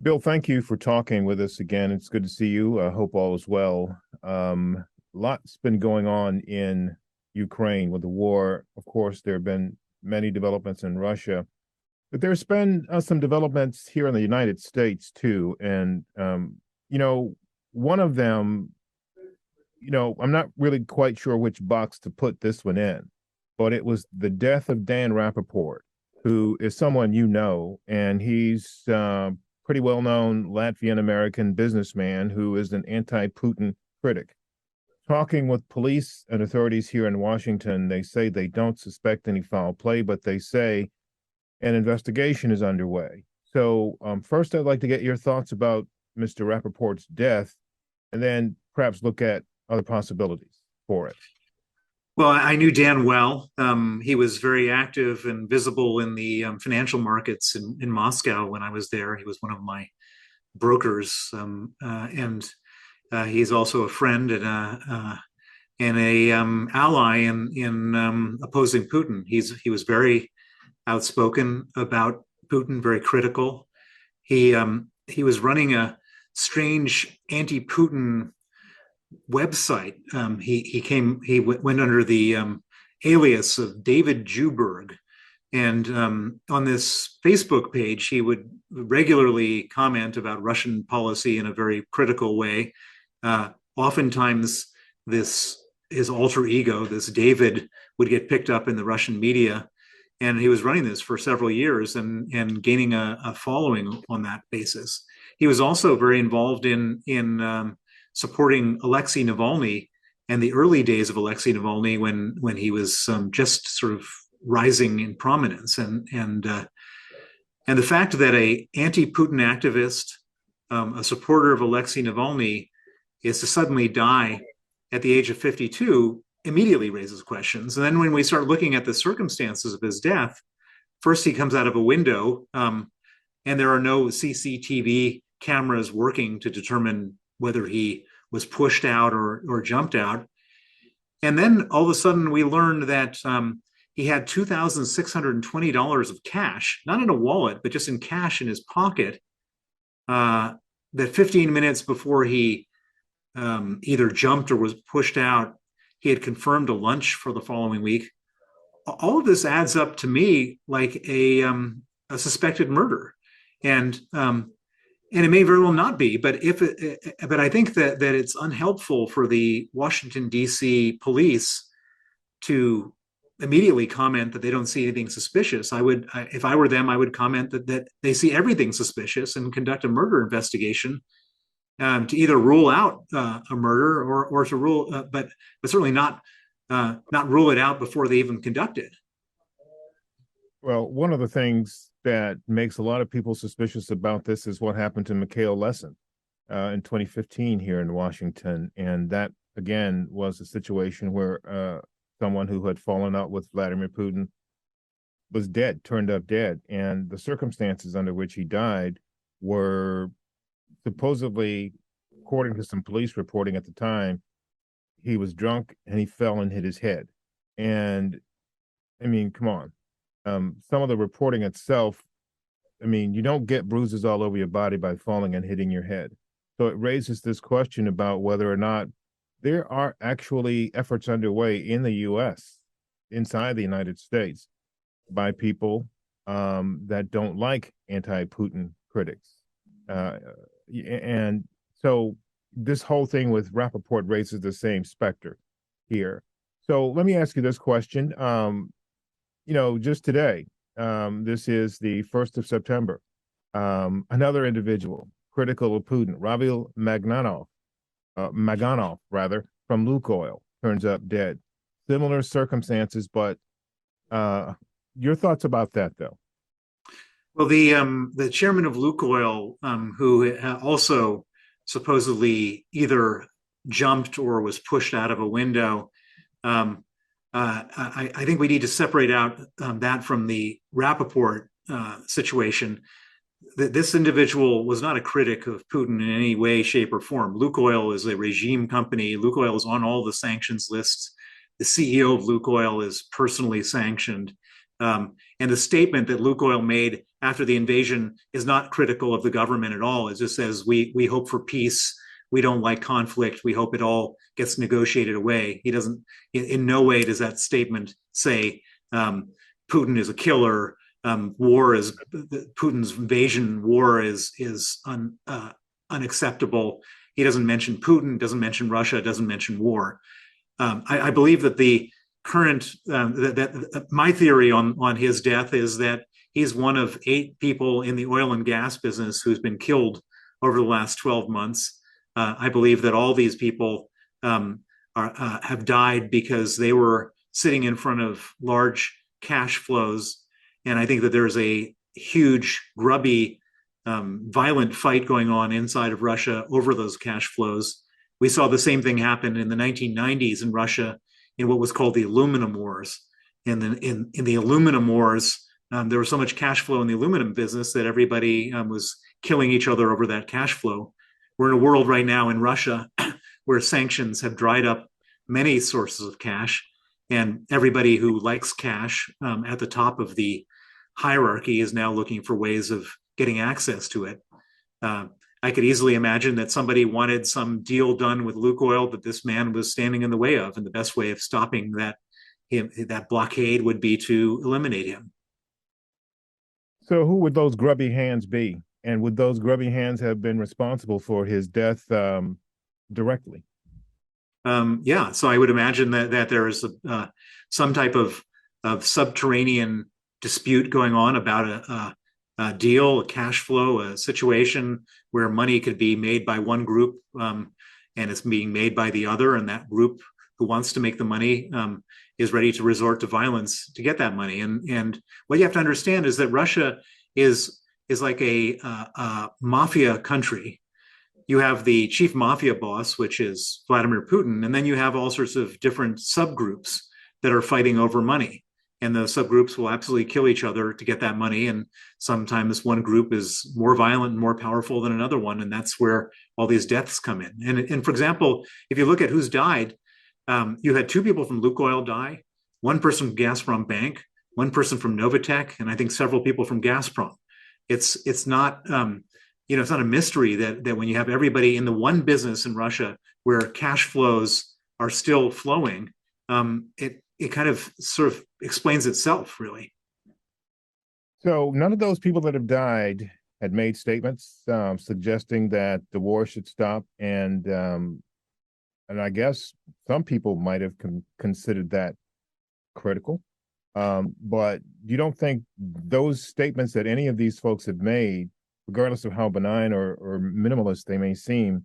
Bill, thank you for talking with us again. It's good to see you. I hope all is well. Lots been going on in Ukraine with the war. Of course, there have been many developments in Russia, but there's been some developments here in the United States too. You know, one of them, I'm not really quite sure which box to put this one in, but it was the death of Dan Rappaport, who is someone you know, and he's pretty well known Latvian American businessman who is an anti Putin critic. Talking with police and authorities here in Washington, they say they don't suspect any foul play, but they say an investigation is underway. So, first, I'd like to get your thoughts about Mr. Rappaport's death, and then perhaps look at other possibilities for it. Well, I knew Dan well. He was very active and visible in the financial markets in Moscow when I was there. He was one of my brokers, and he's also a friend and a ally in opposing Putin. He was very outspoken about Putin, very critical. He was running a strange anti-Putin website. He went under the alias of David Juberg, and on this Facebook page, he would regularly comment about Russian policy in a very critical way. Oftentimes, his alter ego, this David, would get picked up in the Russian media, and he was running this for several years and gaining a following on that basis. He was also very involved in supporting Alexei Navalny and the early days of Alexei Navalny when he was just sort of rising in prominence, and the fact that a anti-Putin activist, a supporter of Alexei Navalny, is to suddenly die at the age of 52 immediately raises questions. And then when we start looking at the circumstances of his death, first he comes out of a window, and there are no CCTV cameras working to determine whether he was pushed out or jumped out. And then all of a sudden we learned that he had $2,620 of cash, not in a wallet, but just in cash in his pocket, that 15 minutes before he either jumped or was pushed out, he had confirmed a lunch for the following week. All of this adds up to me like a suspected murder. And it may very well not be, but I think that it's unhelpful for the Washington, D.C. police to immediately comment that they don't see anything suspicious. If I were them, I would comment that they see everything suspicious and conduct a murder investigation to either rule out a murder or to rule, but certainly not rule it out before they even conduct it. Well, one of the things that makes a lot of people suspicious about this is what happened to Mikhail Lessin in 2015 here in Washington. And that, again, was a situation where someone who had fallen out with Vladimir Putin was dead, turned up dead. And the circumstances under which he died were supposedly, according to some police reporting at the time, he was drunk and he fell and hit his head. And I mean, come on. Some of the reporting itself, I mean, you don't get bruises all over your body by falling and hitting your head. So it raises this question about whether or not there are actually efforts underway in the U.S., inside the United States, by people that don't like anti-Putin critics. And so this whole thing with Rappaport raises the same specter here. So let me ask you this question. Just today, this is the 1st of September, another individual critical of Putin, Ravil Maganov, from Lukoil, turns up dead. Similar circumstances, but your thoughts about that, though? Well, the chairman of Lukoil, who also supposedly either jumped or was pushed out of a window, I think we need to separate out that from the Rappaport situation. This individual was not a critic of Putin in any way, shape, or form. Lukoil is a regime company. Lukoil is on all the sanctions lists. The CEO of Lukoil is personally sanctioned. And the statement that Lukoil made after the invasion is not critical of the government at all. It just says, we hope for peace. We don't like conflict. We hope it all gets negotiated away. He doesn't, in no way does that statement say Putin is a killer. War is Putin's invasion. War is unacceptable. He doesn't mention Putin, doesn't mention Russia, doesn't mention war. I believe that the current my theory on his death is that he's one of 8 people in the oil and gas business who's been killed over the last 12 months. I believe that all these people have died because they were sitting in front of large cash flows. And I think that there's a huge, grubby, violent fight going on inside of Russia over those cash flows. We saw the same thing happen in the 1990s in Russia in what was called the aluminum wars. And then in the aluminum wars, there was so much cash flow in the aluminum business that everybody was killing each other over that cash flow. We're in a world right now in Russia where sanctions have dried up many sources of cash, and everybody who likes cash at the top of the hierarchy is now looking for ways of getting access to it. I could easily imagine that somebody wanted some deal done with Lukoil that this man was standing in the way of, and the best way of stopping that blockade would be to eliminate him. So who would those grubby hands be? And would those grubby hands have been responsible for his death directly? Yeah, so I would imagine that there is some type of subterranean dispute going on about a deal, a cash flow, a situation where money could be made by one group and it's being made by the other, and that group who wants to make the money is ready to resort to violence to get that money. And what you have to understand is that Russia is like a mafia country. You have the chief mafia boss, which is Vladimir Putin, and then you have all sorts of different subgroups that are fighting over money. And the subgroups will absolutely kill each other to get that money. And sometimes one group is more violent and more powerful than another one. And that's where all these deaths come in. And for example, if you look at who's died, you had 2 people from Lukoil die, 1 person from Gazprom Bank, 1 person from Novatek, and I think several people from Gazprom. It's not it's not a mystery that when you have everybody in the one business in Russia where cash flows are still flowing, it kind of sort of explains itself, really. So none of those people that have died had made statements suggesting that the war should stop, and I guess some people might have considered that critical. But you don't think those statements that any of these folks have made, regardless of how benign or minimalist they may seem,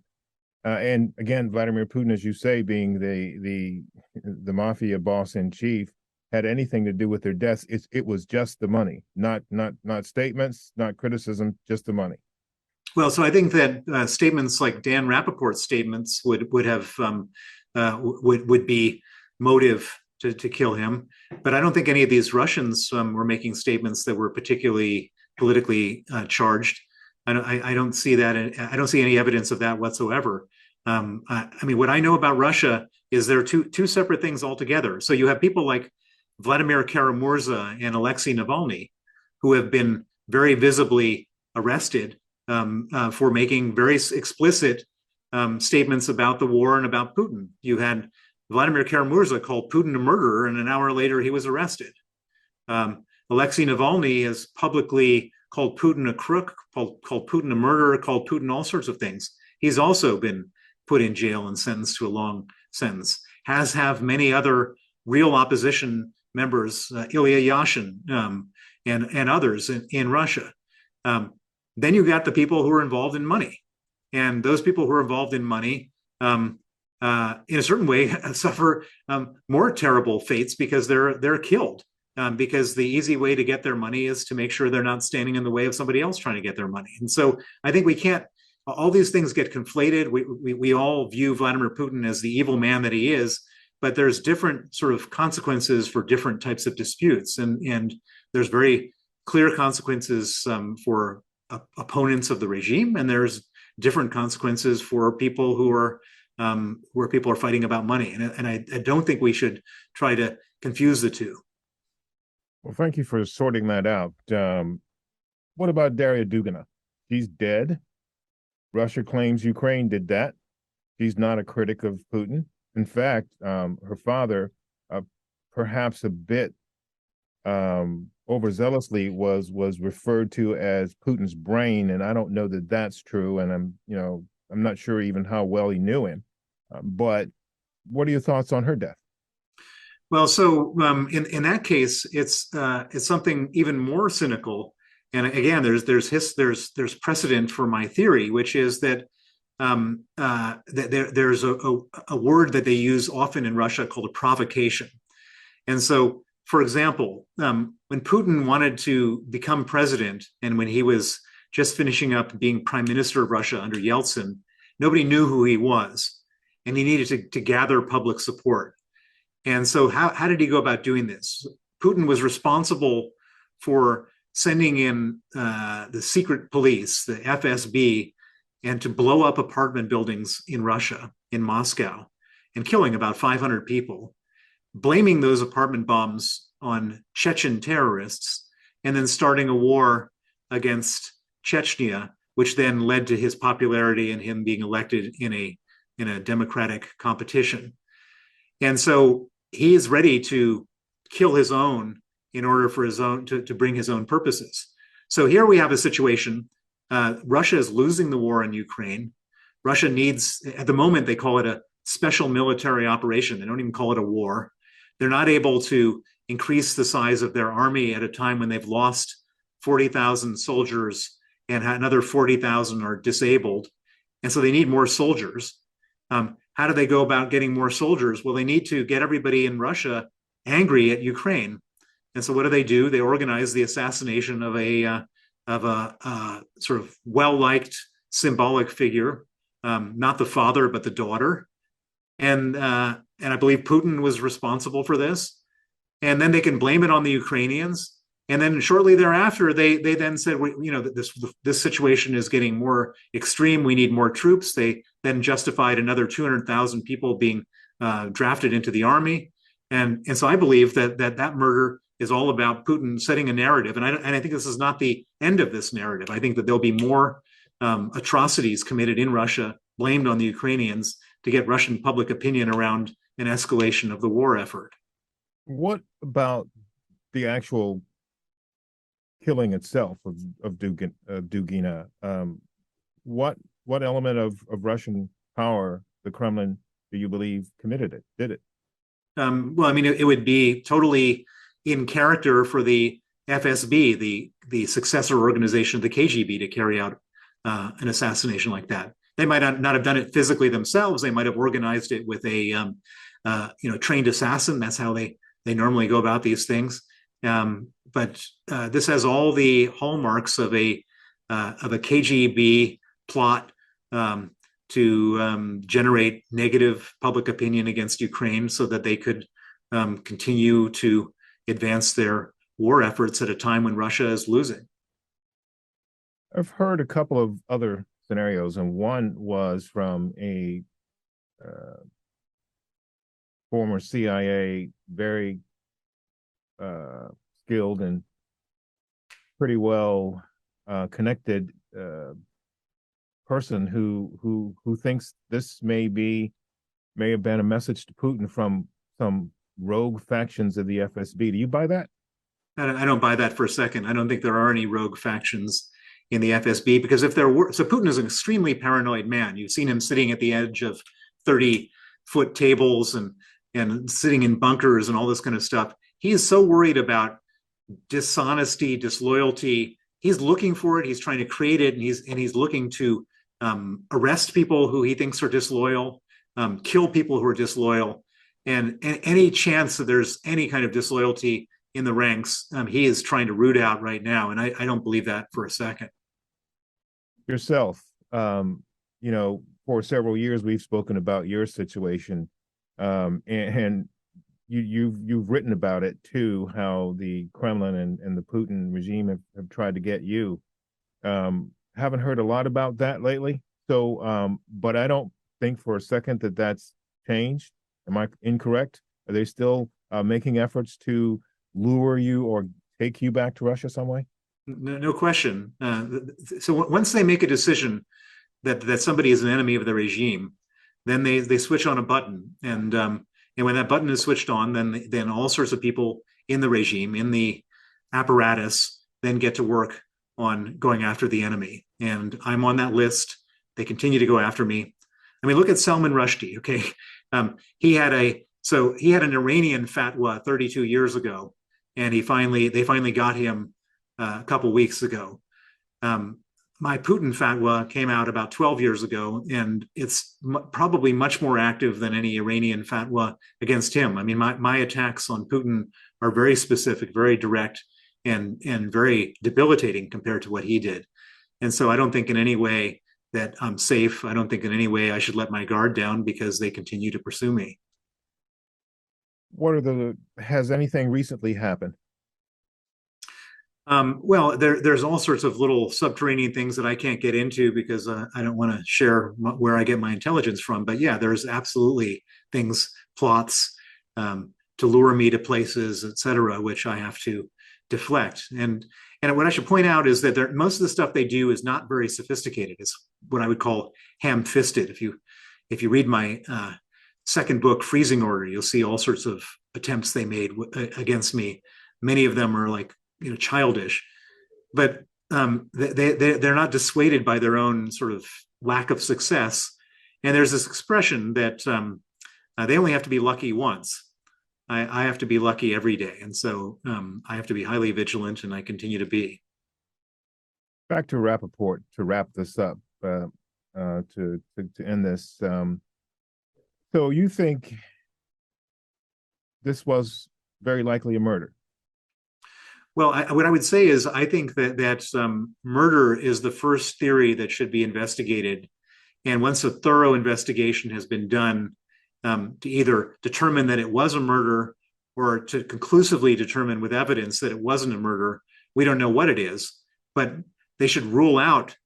and again, Vladimir Putin, as you say, being the mafia boss in chief, had anything to do with their deaths? It was just the money, not statements, not criticism, just the money. Well, so I think that statements like Dan Rappaport's statements would have would be motive to kill him, but I don't think any of these Russians were making statements that were particularly politically charged. I don't see that. I don't see any evidence of that whatsoever. I mean, what I know about Russia is there are two separate things altogether. So you have people like Vladimir Kara-Murza and Alexei Navalny, who have been very visibly arrested for making very explicit statements about the war and about Putin. You had Vladimir Kara-Murza called Putin a murderer, and an hour later he was arrested. Alexei Navalny has publicly called Putin a crook, called Putin a murderer, called Putin all sorts of things. He's also been put in jail and sentenced to a long sentence, as have many other real opposition members, Ilya Yashin and others in Russia. Then you got the people who are involved in money. And those people who are involved in money, in a certain way, suffer more terrible fates because they're killed. Because the easy way to get their money is to make sure they're not standing in the way of somebody else trying to get their money. And so I think we can't, all these things get conflated. We all view Vladimir Putin as the evil man that he is, but there's different sort of consequences for different types of disputes. And there's very clear consequences for opponents of the regime, and there's different consequences for people who are where people are fighting about money. And I don't think we should try to confuse the two. Well, thank you for sorting that out. What about Daria Dugina? She's dead. Russia claims Ukraine did that. She's not a critic of Putin. In fact, her father, uh, perhaps a bit overzealously, was referred to as Putin's brain, and I don't know that that's true. And I'm not sure even how well he knew him. But what are your thoughts on her death? Well, so in that case, it's something even more cynical. And again, there's precedent for my theory, which is that there's a word that they use often in Russia called a provocation. And so, for example, when Putin wanted to become president, and when he was just finishing up being prime minister of Russia under Yeltsin, nobody knew who he was, and he needed to gather public support. And so, how did he go about doing this? Putin was responsible for sending in the secret police, the FSB, and to blow up apartment buildings in Russia, in Moscow, and killing about 500 people, blaming those apartment bombs on Chechen terrorists, and then starting a war against Chechnya, which then led to his popularity and him being elected in a democratic competition. And so he is ready to kill his own in order for his own to bring his own purposes. So here we have a situation. Russia is losing the war in Ukraine. Russia needs, at the moment, they call it a special military operation. They don't even call it a war. They're not able to increase the size of their army at a time when they've lost 40,000 soldiers and another 40,000 are disabled. And so they need more soldiers. How do they go about getting more soldiers? Well, they need to get everybody in Russia angry at Ukraine. And so what do? They organize the assassination of a sort of well-liked symbolic figure, not the father, but the daughter. And I believe Putin was responsible for this. And then they can blame it on the Ukrainians. And then shortly thereafter, they then said, this situation is getting more extreme. We need more troops. They then justified another 200,000 people being drafted into the army. And so I believe that murder is all about Putin setting a narrative. And I think this is not the end of this narrative. I think that there'll be more atrocities committed in Russia, blamed on the Ukrainians, to get Russian public opinion around an escalation of the war effort. What about the actual killing itself of Dugina? What element of Russian power, the Kremlin, do you believe committed it? Did it? Well, I mean, it would be totally in character for the FSB, the successor organization of the KGB, to carry out an assassination like that. They might not have done it physically themselves. They might have organized it with a trained assassin. That's how they normally go about these things. But this has all the hallmarks of a KGB plot to generate negative public opinion against Ukraine, so that they could continue to advance their war efforts at a time when Russia is losing. I've heard a couple of other scenarios, and one was from a former CIA, very skilled and pretty well connected person who thinks this may have been a message to Putin from some rogue factions of the FSB. Do you buy that? I don't buy that for a second. I don't think there are any rogue factions in the FSB, because if there were, so Putin is an extremely paranoid man. You've seen him sitting at the edge of 30-foot tables and sitting in bunkers and all this kind of stuff. He is so worried about dishonesty, disloyalty. He's looking for it. He's trying to create it, and he's looking to arrest people who he thinks are disloyal, kill people who are disloyal, and any chance that there's any kind of disloyalty in the ranks, he is trying to root out right now. And I don't believe that for a second. Yourself, for several years we've spoken about your situation, and you've written about it too, how the Kremlin and the Putin regime have tried to get you. Haven't heard a lot about that lately. So, but I don't think for a second that that's changed. Am I incorrect? Are they still making efforts to lure you or take you back to Russia some way? No question. So once they make a decision that somebody is an enemy of the regime, then they switch on a button, and when that button is switched on, then all sorts of people in the regime, in the apparatus, then get to work on going after the enemy. And I'm on that list. They continue to go after me. I mean, look at Salman Rushdie. Okay, he had an Iranian fatwa 32 years ago, and they finally got him a couple weeks ago. My Putin fatwa came out about 12 years ago, and it's probably much more active than any Iranian fatwa against him. I mean, my attacks on Putin are very specific, very direct, and very debilitating compared to what he did. And so I don't think in any way that I'm safe. I don't think in any way I should let my guard down because they continue to pursue me. Has anything recently happened? Well, there's all sorts of little subterranean things that I can't get into because I don't want to share where I get my intelligence from. But yeah, there's absolutely things, plots to lure me to places, et cetera, which I have to deflect. And what I should point out is that most of the stuff they do is not very sophisticated. It's what I would call ham-fisted. If you read my second book, Freezing Order, you'll see all sorts of attempts they made against me. Many of them are like, childish, but they're not dissuaded by their own sort of lack of success. And there's this expression that they only have to be lucky once. I have to be lucky every day, and so I have to be highly vigilant, and I continue to be. Back to Rappaport to wrap this up, to end this. So you think this was very likely a murder? Well, what I would say is I think that murder is the first theory that should be investigated. And once a thorough investigation has been done to either determine that it was a murder or to conclusively determine with evidence that it wasn't a murder, we don't know what it is. But they should rule out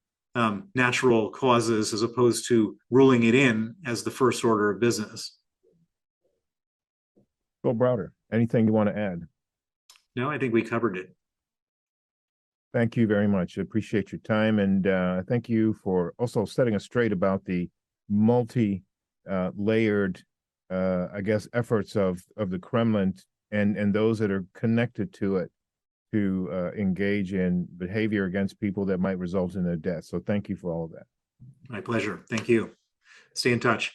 natural causes as opposed to ruling it in as the first order of business. Bill Browder, anything you want to add? No, I think we covered it. Thank you very much. I appreciate your time. And thank you for also setting us straight about the multi-layered, I guess, efforts of the Kremlin and those that are connected to it to engage in behavior against people that might result in their death. So thank you for all of that. My pleasure. Thank you. Stay in touch.